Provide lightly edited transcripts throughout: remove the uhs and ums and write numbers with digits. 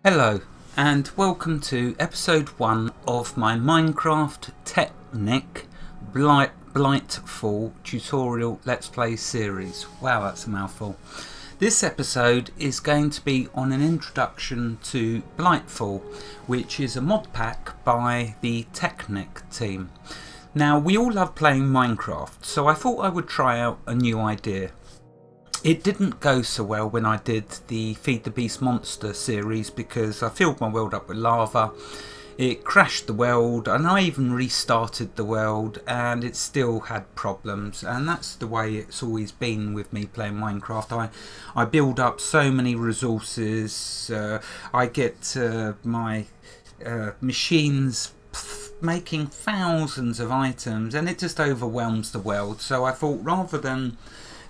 Hello and welcome to episode 1 of my Minecraft Technic Blightfall tutorial Let's Play series. Wow, that's a mouthful. This episode is going to be on an introduction to Blightfall, which is a mod pack by the Technic team. Now, we all love playing Minecraft, so I thought I would try out a new idea. It didn't go so well when I did the Feed the Beast Monster series because I filled my world up with lava. It crashed the world and I even restarted the world and it still had problems, and that's the way it's always been with me playing Minecraft. I build up so many resources, I get my machines making thousands of items and it just overwhelms the world. So I thought, rather than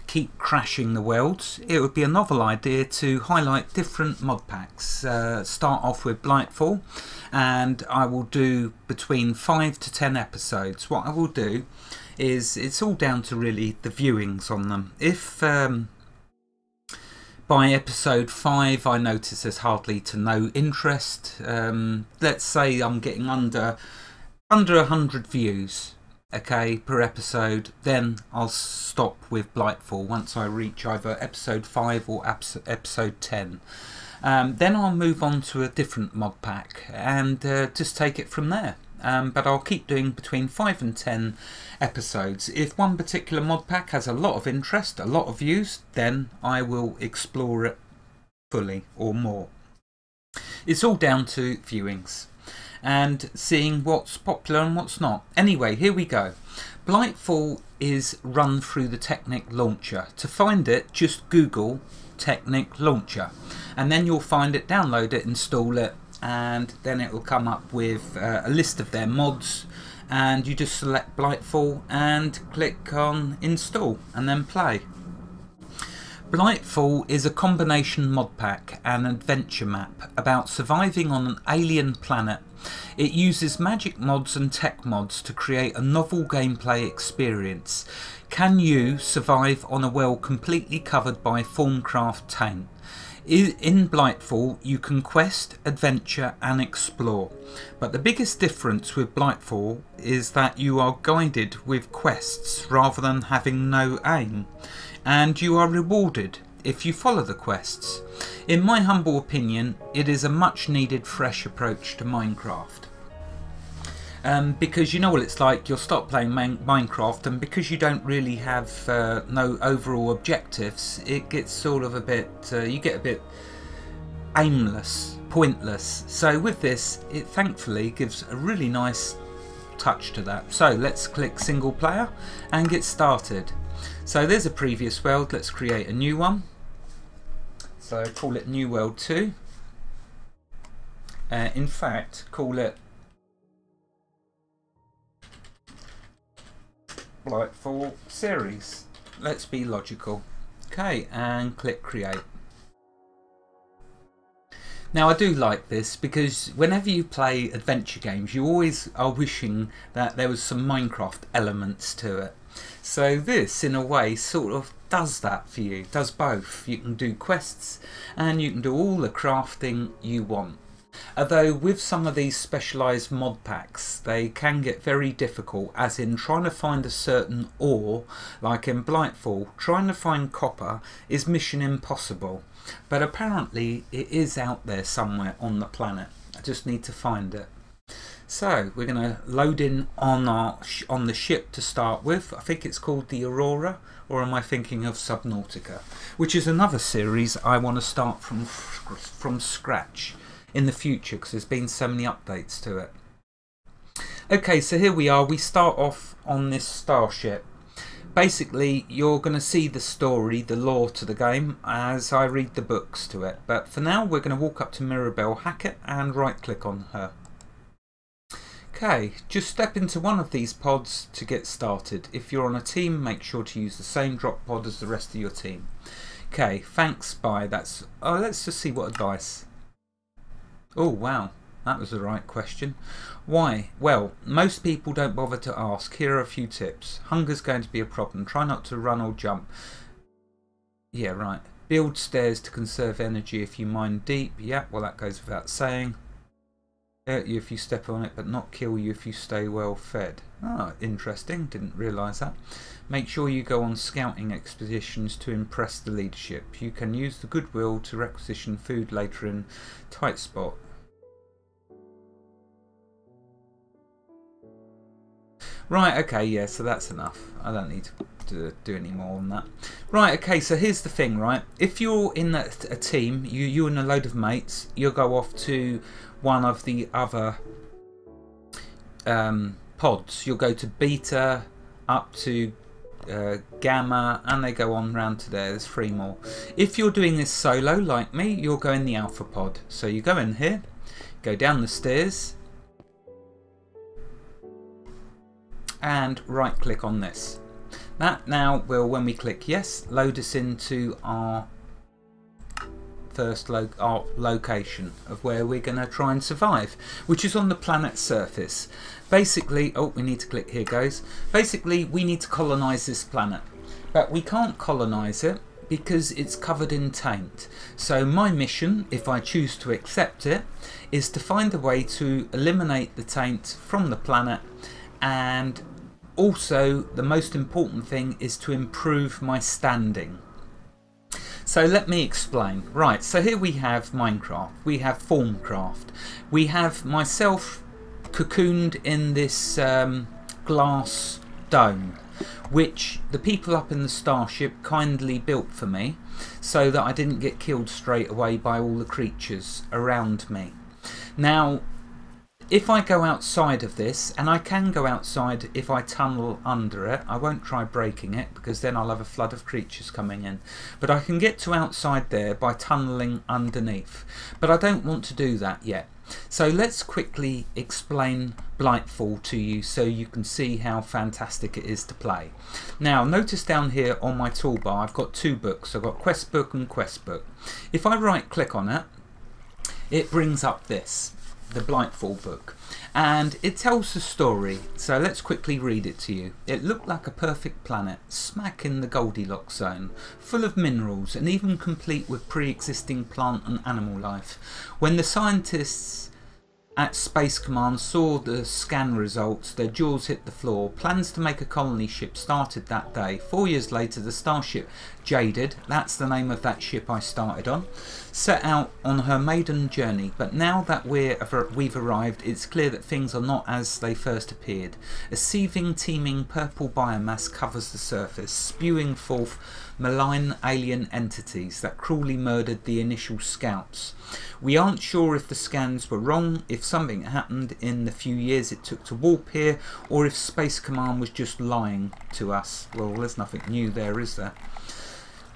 keep crashing the worlds, it would be a novel idea to highlight different mod packs. Start off with Blightfall, and I will do between 5 to 10 episodes. What I will do is, it's all down to really the viewings on them. If by episode 5 I notice there's hardly to no interest, let's say I'm getting under 100 views, okay, per episode, then I'll stop with Blightfall once I reach either episode 5 or episode 10. Then I'll move on to a different mod pack and just take it from there. But I'll keep doing between 5 and 10 episodes. If one particular mod pack has a lot of interest, a lot of views, then I will explore it fully or more. It's all down to viewings and seeing what's popular and what's not. Anyway, here we go. Blightfall is run through the Technic launcher. To find it, just Google Technic launcher and then you'll find it, download it, install it, and then it will come up with a list of their mods, and you just select Blightfall and click on install and then play. Blightfall is a combination mod pack and adventure map about surviving on an alien planet. It uses magic mods and tech mods to create a novel gameplay experience. Can you survive on a world completely covered by Thaumcraft taint? In Blightfall you can quest, adventure and explore, but the biggest difference with Blightfall is that you are guided with quests rather than having no aim, and you are rewarded if you follow the quests. In my humble opinion, it is a much needed fresh approach to Minecraft. Because you know what it's like, you'll stop playing Minecraft, and because you don't really have no overall objectives, it gets sort of a bit, you get a bit aimless, pointless. So with this, it thankfully gives a really nice touch to that. So let's click single player and get started. So there's a previous world, let's create a new one. So call it New World 2. In fact, call it Blightfall series. Let's be logical. Okay, and click create. Now I do like this because whenever you play adventure games you always are wishing that there was some Minecraft elements to it. So this in a way sort of does that for you, does both. You can do quests and you can do all the crafting you want. Although with some of these specialised mod packs they can get very difficult, as in trying to find a certain ore, like in Blightfall, trying to find copper is mission impossible. But apparently it is out there somewhere on the planet. I just need to find it. So we're going to load in on the ship to start with. I think it's called the Aurora, or am I thinking of Subnautica, which is another series I want to start from scratch in the future because there's been so many updates to it. Okay, so here we are. We start off on this starship. Basically you're going to see the story, the lore to the game as I read the books to it, but for now we're going to walk up to Mirabelle Hackett and right click on her. Okay, just step into one of these pods to get started. If you're on a team, make sure to use the same drop pod as the rest of your team. Okay, thanks, bye. That's, oh, let's just see what advice. Oh wow, that was the right question. Why? Well, most people don't bother to ask. Here are a few tips. Hunger's going to be a problem. Try not to run or jump. Yeah, right. Build stairs to conserve energy if you mine deep. Yeah, well that goes without saying. Hurt you if you step on it, but not kill you if you stay well fed. Ah, interesting. Didn't realise that. Make sure you go on scouting expeditions to impress the leadership. You can use the goodwill to requisition food later in tight spot. Right, okay, yeah, so that's enough. I don't need to do any more on that. Right, okay, so here's the thing, right? If you're in a team, you and a load of mates, you'll go off to one of the other pods. You'll go to Beta, up to Gamma, and they go on round to there. There's 3 more. If you're doing this solo, like me, you'll go in the Alpha pod. So you go in here, go down the stairs, and right click on this. That now will, when we click yes, load us into our first location of where we're going to try and survive, which is on the planet's surface. Basically, oh, we need to click, here goes. Basically, we need to colonize this planet, but we can't colonize it because it's covered in taint. So my mission, if I choose to accept it, is to find a way to eliminate the taint from the planet, and also the most important thing is to improve my standing. So let me explain. Right, so here we have Minecraft, we have Formcraft, we have myself cocooned in this glass dome, which the people up in the starship kindly built for me so that I didn't get killed straight away by all the creatures around me. Now, if I go outside of this, and I can go outside if I tunnel under it, I won't try breaking it because then I'll have a flood of creatures coming in, but I can get to outside there by tunnelling underneath, but I don't want to do that yet. So let's quickly explain Blightfall to you so you can see how fantastic it is to play. Now notice down here on my toolbar I've got 2 books. I've got Quest Book and Quest Book. If I right click on it, it brings up this, the Blightfall book, and it tells the story. So let's quickly read it to you. It looked like a perfect planet, smack in the Goldilocks zone, full of minerals and even complete with pre-existing plant and animal life. When the scientists at Space Command saw the scan results, their jaws hit the floor. Plans to make a colony ship started that day. 4 years later, the starship Jaded, that's the name of that ship I started on, set out on her maiden journey. But now that we've arrived, it's clear that things are not as they first appeared. A seething, teeming purple biomass covers the surface, spewing forth malign alien entities that cruelly murdered the initial scouts. We aren't sure if the scans were wrong, if something happened in the few years it took to warp here, or if Space Command was just lying to us. Well, there's nothing new there, is there?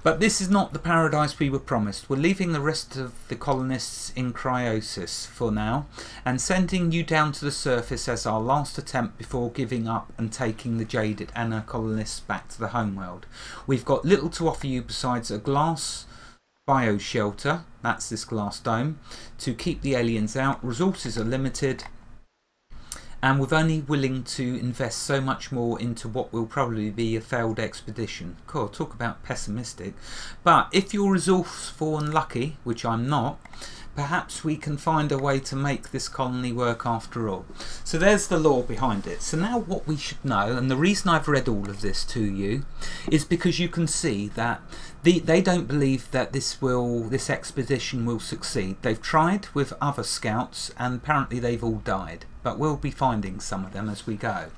But this is not the paradise we were promised. We're leaving the rest of the colonists in cryosis for now and sending you down to the surface as our last attempt before giving up and taking the Jaded and her colonists back to the homeworld. We've got little to offer you besides a glass bioshelter, that's this glass dome, to keep the aliens out. Resources are limited, and we're only willing to invest so much more into what will probably be a failed expedition. Cool, talk about pessimistic. But if you're resourceful and lucky, which I'm not, perhaps we can find a way to make this colony work after all. So there's the lore behind it. So now what we should know, and the reason I've read all of this to you, is because you can see that they don't believe that this expedition will succeed. They've tried with other scouts and apparently they've all died, but we'll be finding some of them as we go.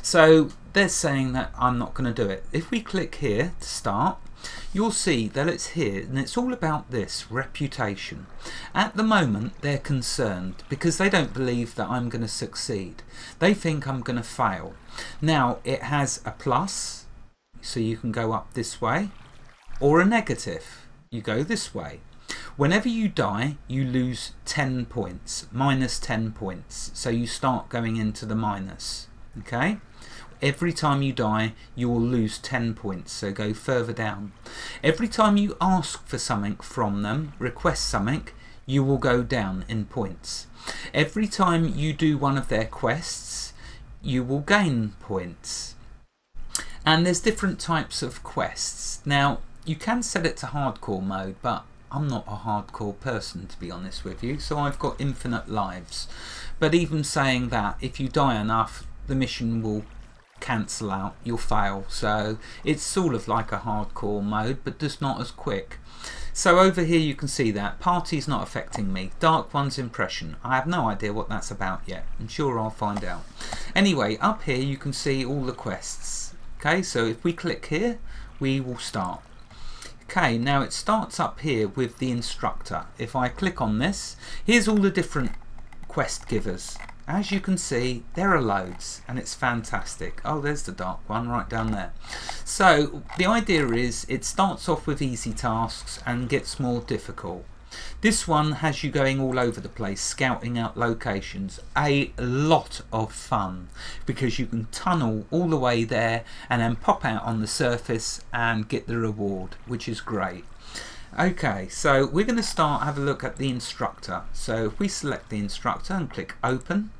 So they're saying that I'm not going to do it. If we click here to start, you'll see that it's here, and it's all about this reputation. At the moment they're concerned because they don't believe that I'm going to succeed. They think I'm going to fail. Now it has a plus, so you can go up this way, or a negative, you go this way. Whenever you die you lose 10 points, minus 10 points, so you start going into the minus. Okay, every time you die you will lose 10 points, so go further down. Every time you ask for something from them, request something, you will go down in points. Every time you do one of their quests you will gain points. And there's different types of quests. Now You can set it to hardcore mode, but I'm not a hardcore person, to be honest with you, so I've got infinite lives. But even saying that, if you die enough, the mission will cancel out, you'll fail. So it's sort of like a hardcore mode, but just not as quick. So over here you can see that party's not affecting me. Dark One's impression, I have no idea what that's about yet. I'm sure I'll find out. Anyway, up here you can see all the quests. Okay, so if we click here, we will start. Okay, now it starts up here with the instructor. If I click on this, here's all the different quest givers. As you can see, there are loads, and it's fantastic. Oh, there's the Dark One right down there. So the idea is it starts off with easy tasks and gets more difficult. This one has you going all over the place, scouting out locations. A lot of fun, because you can tunnel all the way there and then pop out on the surface and get the reward, which is great. Okay, so we're going to have a look at the instructor. So if we select the instructor and click open,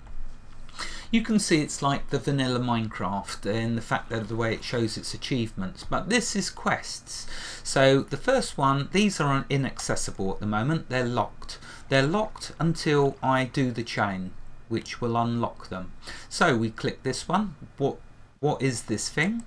you can see it's like the vanilla Minecraft in the fact that the way it shows its achievements, but this is quests. So the first one, these are inaccessible at the moment, they're locked. They're locked until I do the chain, which will unlock them. So we click this one. What is this thing?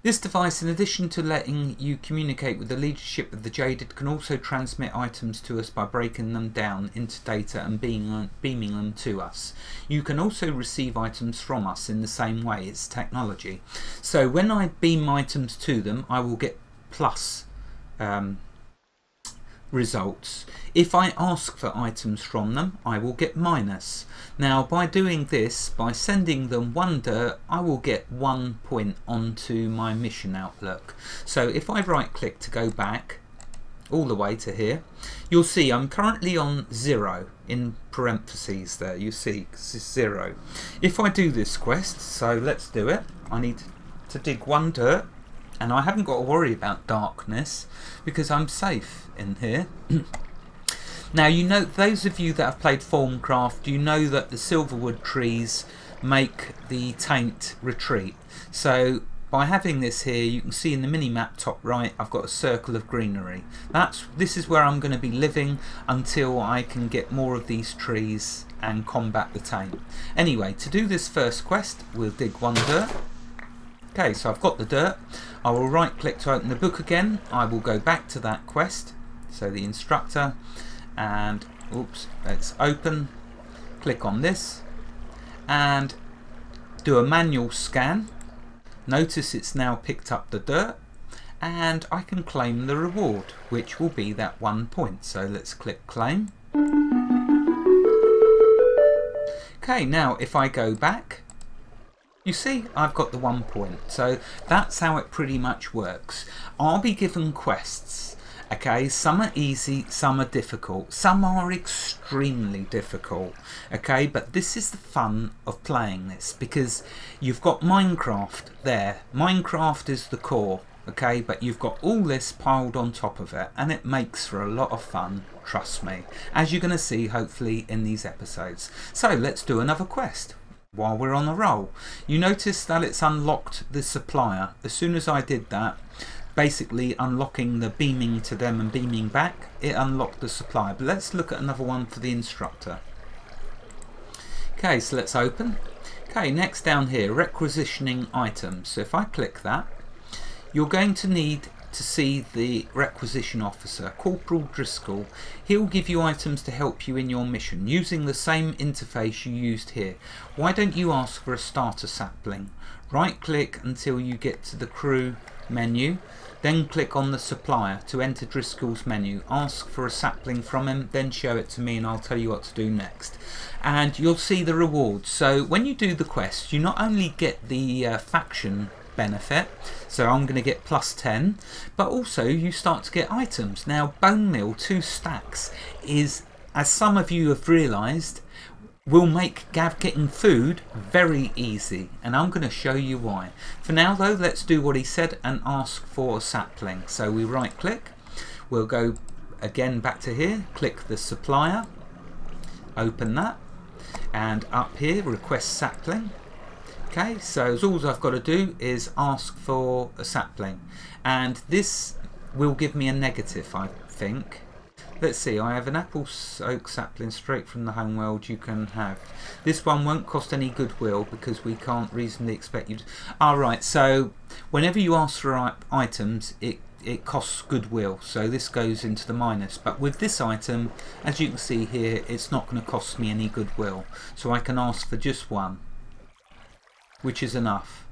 This device, in addition to letting you communicate with the leadership of the Jaded, can also transmit items to us by breaking them down into data and beaming them to us. You can also receive items from us in the same way. It's technology. So when I beam items to them, I will get plus results. If I ask for items from them, I will get minus. Now by doing this, by sending them 1 dirt, I will get 1 point onto my mission outlook. So if I right click to go back all the way to here, you'll see I'm currently on 0 in parentheses there. You see it's 0. If I do this quest, so let's do it, I need to dig 1 dirt, and I haven't got to worry about darkness because I'm safe in here. Now, you know, those of you that have played Formcraft, you know that the silverwood trees make the taint retreat. So by having this here, you can see in the mini-map top right, I've got a circle of greenery. This is where I'm going to be living until I can get more of these trees and combat the taint. Anyway, to do this first quest, we'll dig 1 dirt. Okay, so I've got the dirt. I will right click to open the book again. I will go back to that quest, so the instructor, and oops, let's open, click on this and do a manual scan. Notice it's now picked up the dirt and I can claim the reward, which will be that 1 point. So let's click claim. Okay, now if I go back, you see I've got the 1 point. So that's how it pretty much works. I'll be given quests. Okay, some are easy, some are difficult, some are extremely difficult. Okay, but this is the fun of playing this, because you've got Minecraft there. Minecraft is the core, okay, but you've got all this piled on top of it, and it makes for a lot of fun, trust me, as you're going to see hopefully in these episodes. So let's do another quest while we're on the roll. You notice that it's unlocked the supplier. As soon as I did that, basically unlocking the beaming to them and beaming back, it unlocked the supplier. But let's look at another one for the instructor. Okay, so let's open. Okay, next down here, requisitioning items. So if I click that, you're going to need to see the requisition officer, Corporal Driscoll. He'll give you items to help you in your mission using the same interface you used here. Why don't you ask for a starter sapling? Right click until you get to the crew menu, then click on the supplier to enter Driscoll's menu. Ask for a sapling from him, then show it to me and I'll tell you what to do next. And you'll see the rewards. So when you do the quest, you not only get the faction benefit, so I'm going to get plus 10, but also you start to get items. Now bone meal 2 stacks is, as some of you have realised, will make getting food very easy, and I'm going to show you why. For now though, let's do what he said and ask for a sapling. So we right click, we'll go again back to here, click the supplier, open that, and up here request sapling. Okay, so all I've got to do is ask for a sapling, and this will give me a negative, I think. Let's see, I have an apple oak sapling straight from the home world you can have. This one won't cost any goodwill because we can't reasonably expect you to... Alright, so whenever you ask for items, it costs goodwill, so this goes into the minus. But with this item, as you can see here, it's not going to cost me any goodwill. So I can ask for just one, which is enough.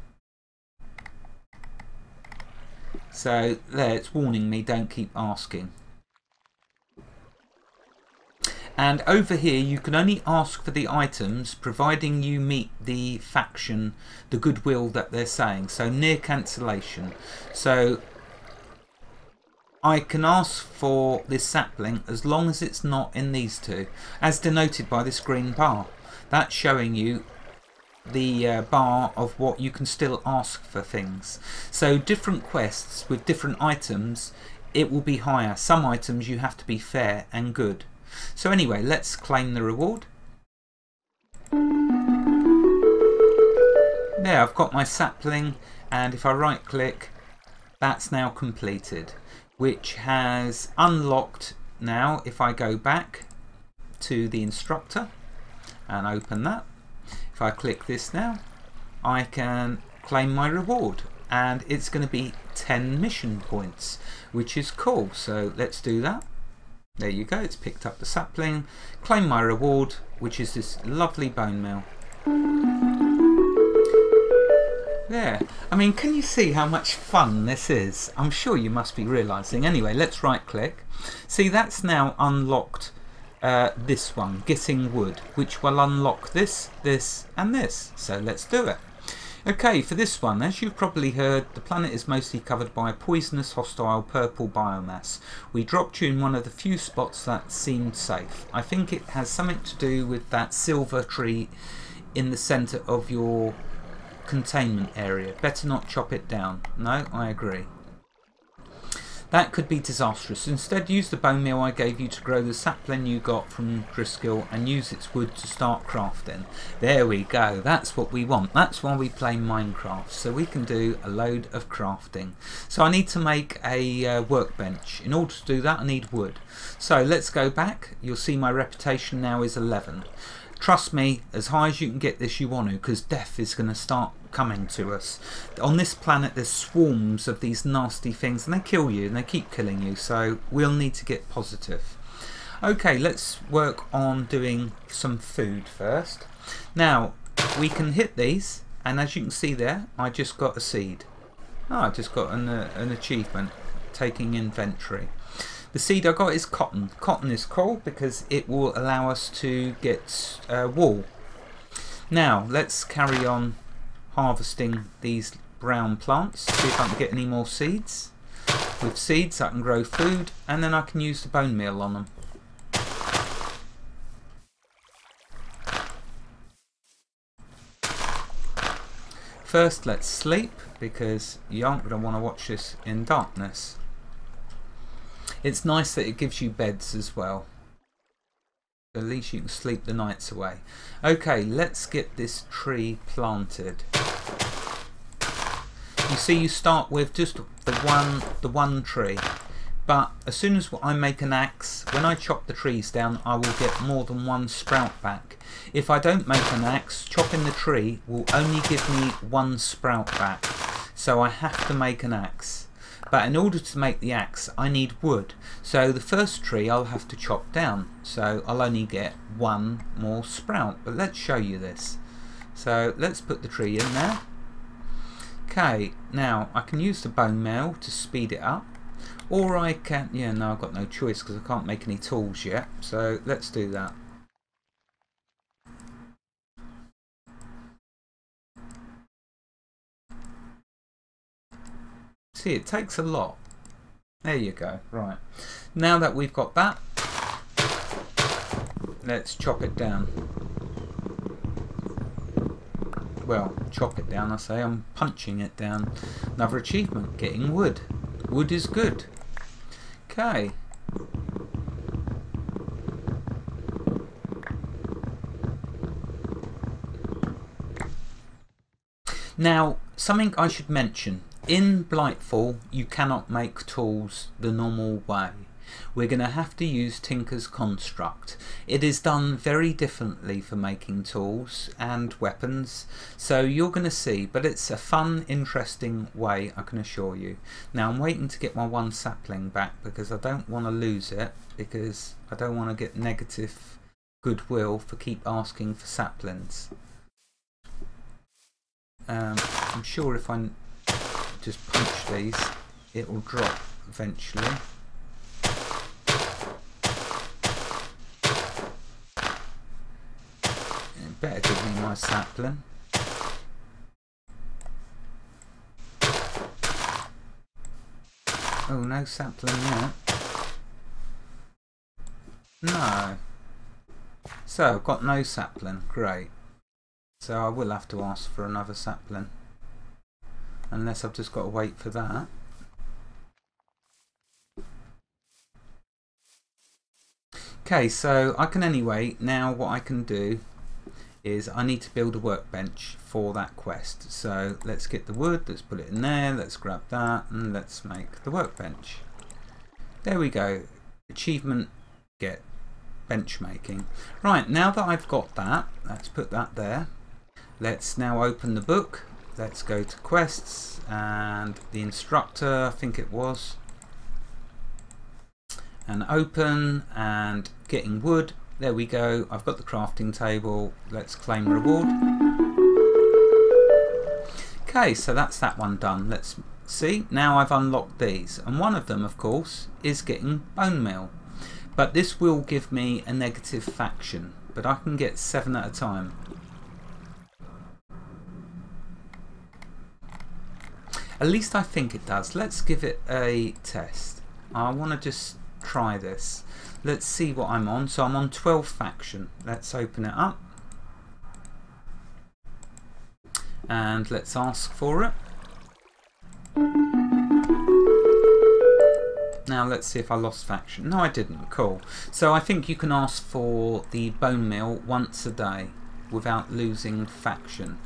So there, it's warning me, don't keep asking. And over here you can only ask for the items providing you meet the faction, the goodwill that they're saying, so near cancellation. So I can ask for this sapling as long as it's not in these two, as denoted by this green bar. That's showing you the bar of what you can still ask for things. So different quests with different items, it will be higher. Some items you have to be fair and good. So anyway, let's claim the reward. There, I've got my sapling, and if I right click, that's now completed, which has unlocked now. If I go back to the instructor and open that, if I click this now, I can claim my reward, and it's going to be 10 mission points, which is cool. So let's do that. There you go, it's picked up the sapling, claim my reward, which is this lovely bone meal. There, I mean, can you see how much fun this is? I'm sure you must be realising. Anyway, let's right click. See, that's now unlocked this one, getting wood, which will unlock this, this and this. So let's do it. Okay, for this one, as you've probably heard, the planet is mostly covered by a poisonous, hostile purple biomass. We dropped you in one of the few spots that seemed safe. I think it has something to do with that silver tree in the centre of your containment area. Better not chop it down. No, I agree. That could be disastrous. Instead, use the bone meal I gave you to grow the sapling you got from Driscoll and use its wood to start crafting. There we go. That's what we want. That's why we play Minecraft, so we can do a load of crafting. So I need to make a workbench. In order to do that, I need wood. So let's go back. You'll see my reputation now is 11. Trust me, as high as you can get this you want to, because death is going to start coming to us. On this planet there's swarms of these nasty things and they kill you and they keep killing you, so we'll need to get positive. Okay, let's work on doing some food first. Now we can hit these, and as you can see there, I just got a seed. I just got an achievement, taking inventory. The seed I got is cotton. Cotton is cool because it will allow us to get wool. Now let's carry on harvesting these brown plants, see if I can get any more seeds. With seeds I can grow food, and then I can use the bone meal on them. First let's sleep, because you aren't going to want to watch this in darkness. It's nice that it gives you beds as well. At least you can sleep the nights away. Okay, let's get this tree planted. You see, you start with just the one tree, but as soon as I make an axe, when I chop the trees down, I will get more than one sprout back. If I don't make an axe, chopping the tree will only give me one sprout back. So I have to make an axe. But in order to make the axe, I need wood. So the first tree I'll have to chop down. So I'll only get one more sprout. But let's show you this. So let's put the tree in there. Okay, now I can use the bone meal to speed it up. Or I can... yeah, no, I've got no choice because I can't make any tools yet. So let's do that. See, it takes a lot. There you go. Right. Now that we've got that, let's chop it down. Well, chop it down, I say. I'm punching it down. Another achievement, getting wood. Wood is good. Okay. Now, something I should mention. In Blightfall, you cannot make tools the normal way. We're going to have to use Tinker's Construct. It is done very differently for making tools and weapons, so you're going to see, but it's a fun, interesting way, I can assure you. Now I'm waiting to get my one sapling back because I don't want to lose it, because I don't want to get negative goodwill for keep asking for saplings. I'm sure if I just punch these, it will drop eventually. It better give me my sapling. Oh, no sapling yet. No. So I've got no sapling. Great. So I will have to ask for another sapling, unless I've just got to wait for that. Okay, so I can anyway, now what I can do is I need to build a workbench for that quest. So let's get the wood, let's put it in there, let's grab that, and let's make the workbench. There we go. Achievement get bench making. Right, now that I've got that, let's put that there. Let's now open the book. Let's go to quests and the instructor, I think it was, and open and getting wood. There we go. I've got the crafting table. Let's claim reward. Okay, so that's that one done. Let's see. Now I've unlocked these, and one of them, of course, is getting bone meal. But this will give me a negative faction, but I can get 7 at a time. At least I think it does. Let's give it a test. I want to just try this. Let's see what I'm on. So I'm on 12 faction. Let's open it up. And let's ask for it. Now let's see if I lost faction. No, I didn't. Cool. So I think you can ask for the bone meal once a day without losing faction.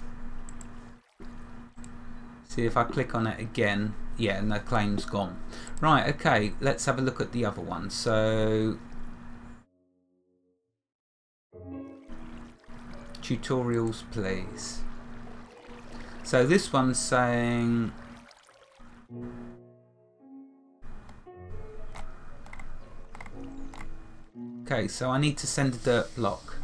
See if I click on it again. Yeah, and the claim's gone. Right, okay, let's have a look at the other one. So tutorials, please. So this one's saying okay, so I need to send a dirt block.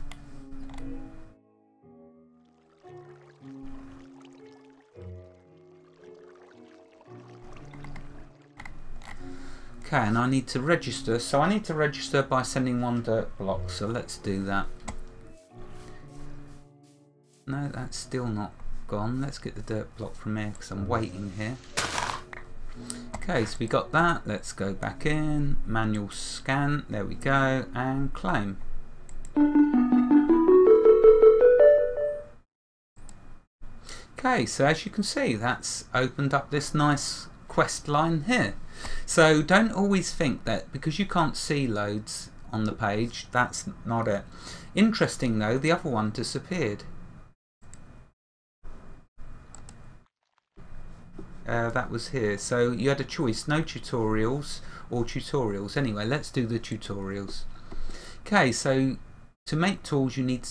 Okay, and I need to register, so I need to register by sending 1 dirt block, so let's do that. No, that's still not gone. Let's get the dirt block from here because I'm waiting here. Okay, so we got that. Let's go back in, manual scan, there we go, and claim. Okay, so as you can see, that's opened up this nice quest line here. So don't always think that because you can't see loads on the page, that's not it. Interesting though, the other one disappeared. That was here. So you had a choice, no tutorials or tutorials. Anyway, let's do the tutorials. Okay, so to make tools you need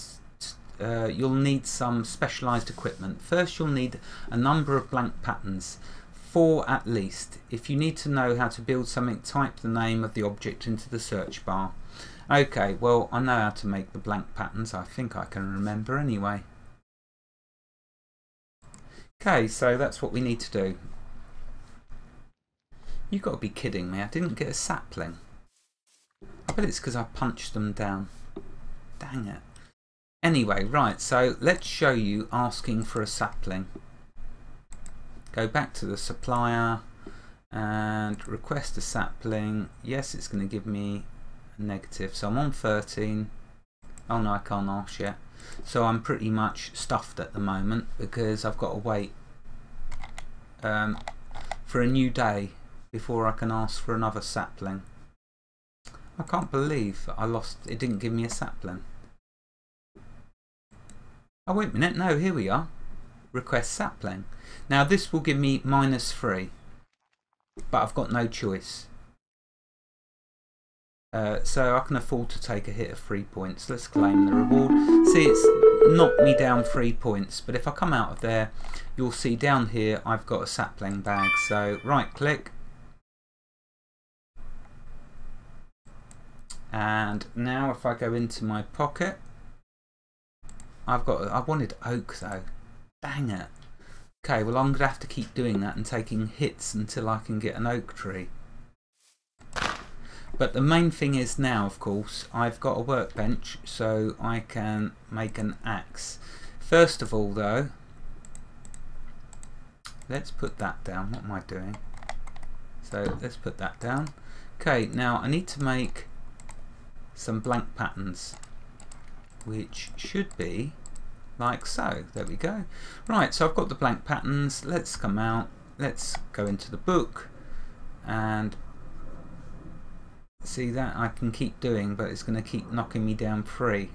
you'll need some specialized equipment. First you'll need a number of blank patterns. 4 at least. If you need to know how to build something, type the name of the object into the search bar. Okay, well I know how to make the blank patterns. I think I can remember anyway. Okay, so that's what we need to do. You've got to be kidding me. I didn't get a sapling. I bet it's because I punched them down. Dang it. Anyway, right, so let's show you asking for a sapling. Go back to the supplier and request a sapling. Yes, it's going to give me a negative. So I'm on 13. Oh no, I can't ask yet. So I'm pretty much stuffed at the moment because I've got to wait for a new day before I can ask for another sapling. I can't believe I lost. It didn't give me a sapling. Oh wait a minute. No, here we are. request sapling. Now this will give me -3, but I've got no choice. So I can afford to take a hit of 3 points. Let's claim the reward. See, it's knocked me down 3 points, but if I come out of there, you'll see down here I've got a sapling bag. So right click, and now if I go into my pocket, I wanted oak though. Dang it. Okay, well I'm gonna have to keep doing that and taking hits until I can get an oak tree. But the main thing is now, of course, I've got a workbench, so I can make an axe. First of all though, let's put that down. What am I doing? So let's put that down. Okay, now I need to make some blank patterns, which should be like so. There we go. Right, so I've got the blank patterns. Let's come out. Let's go into the book and see that I can keep doing, but it's going to keep knocking me down 3.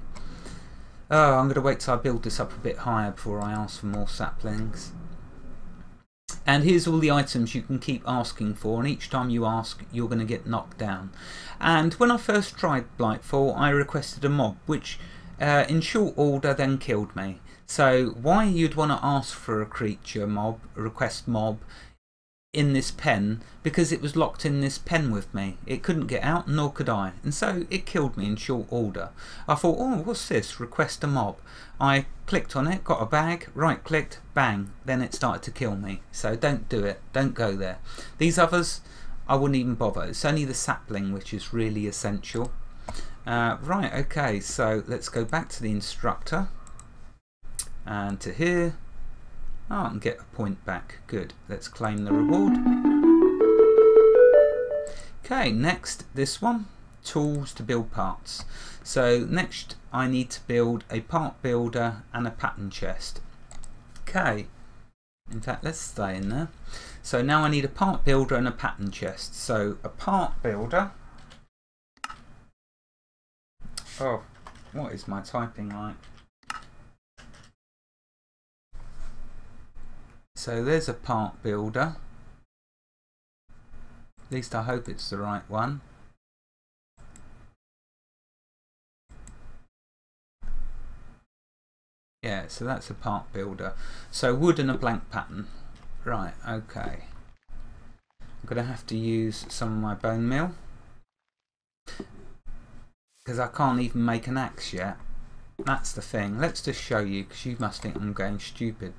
Oh, I'm going to wait till I build this up a bit higher before I ask for more saplings. And here's all the items you can keep asking for, and each time you ask you're going to get knocked down. And when I first tried Blightfall, I requested a mob, which in short order then killed me. So why you'd want to ask for a creature mob, a request mob, in this pen, because it was locked in this pen with me. It couldn't get out, nor could I, and so it killed me in short order. I thought, oh, what's this? Request a mob. I clicked on it, got a bag, right clicked, bang, then it started to kill me. So don't do it, don't go there. These others, I wouldn't even bother. It's only the sapling which is really essential. Right, okay, so let's go back to the instructor and to here. Oh, and get a point back. Good. Let's claim the reward. Okay, next, this one. Tools to build parts. So next I need to build a part builder and a pattern chest. Okay. In fact, let's stay in there. So now I need a part builder and a pattern chest. So a part builder. Oh, what is my typing like? So there's a part builder. At least I hope it's the right one. Yeah, so that's a part builder. So wood and a blank pattern. Right, okay. I'm going to have to use some of my bone meal, because I can't even make an axe yet. That's the thing. Let's just show you, because you must think I'm going stupid.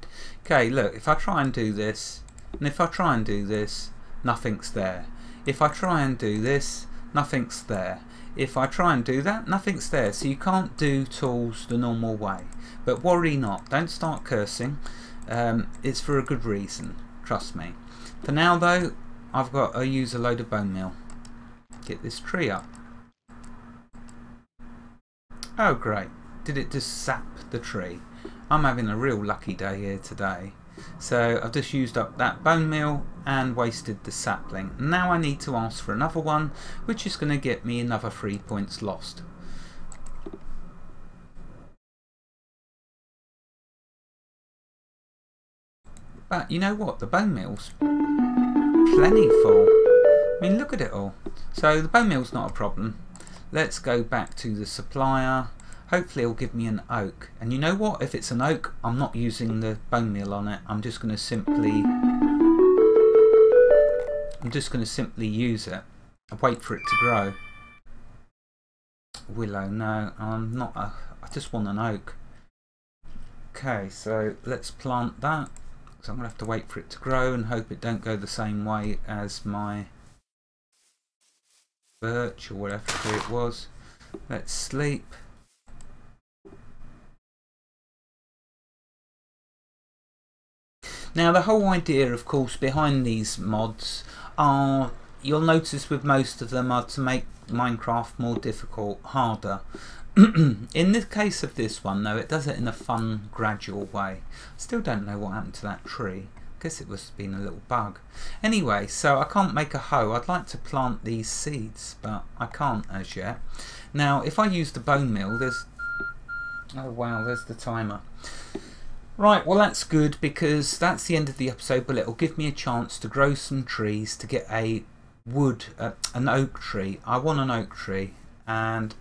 Okay, look, if I try and do this, and if I try and do this, nothing's there. If I try and do this, nothing's there. If I try and do that, nothing's there. So you can't do tools the normal way. But worry not, don't start cursing. It's for a good reason, trust me. For now though, I've got to use a load of bone meal. Get this tree up. Oh great. Did it just sap the tree? I'm having a real lucky day here today. So I've just used up that bone meal and wasted the sapling. Now I need to ask for another one, which is going to get me another 3 points lost. But you know what? The bone meal's plentiful. I mean, look at it all. So the bone meal's not a problem. Let's go back to the supplier. Hopefully it'll give me an oak. And you know what? If it's an oak, I'm not using the bone meal on it. I'm just going to simply use it and wait for it to grow. Willow, no, I'm not. I just want an oak. Okay, so let's plant that. So I'm going to have to wait for it to grow and hope it don't go the same way as my birch or whatever it was. Let's sleep. Now the whole idea, of course, behind these mods are, you'll notice with most of them, are to make Minecraft more difficult, harder. In the case of this one though, it does it in a fun, gradual way. Still don't know what happened to that tree. Guess it must have been a little bug. Anyway, so I can't make a hoe. I'd like to plant these seeds, but I can't as yet. Now if I use the bone meal, there's... oh wow, there's the timer. Right, well that's good because that's the end of the episode, but it'll give me a chance to grow some trees to get a an oak tree. I want an oak tree, and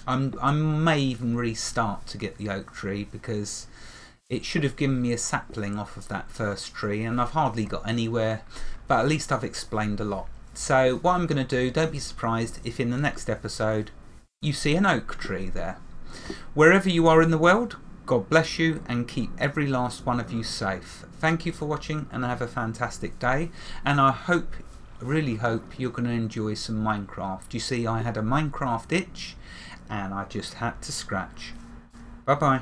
I may even restart to get the oak tree because it should have given me a sapling off of that first tree, and I've hardly got anywhere, but at least I've explained a lot. So what I'm going to do, don't be surprised if in the next episode you see an oak tree there. Wherever you are in the world, God bless you and keep every last one of you safe. Thank you for watching and have a fantastic day. And I really hope you're going to enjoy some Minecraft. You see, I had a Minecraft itch and I just had to scratch. Bye bye.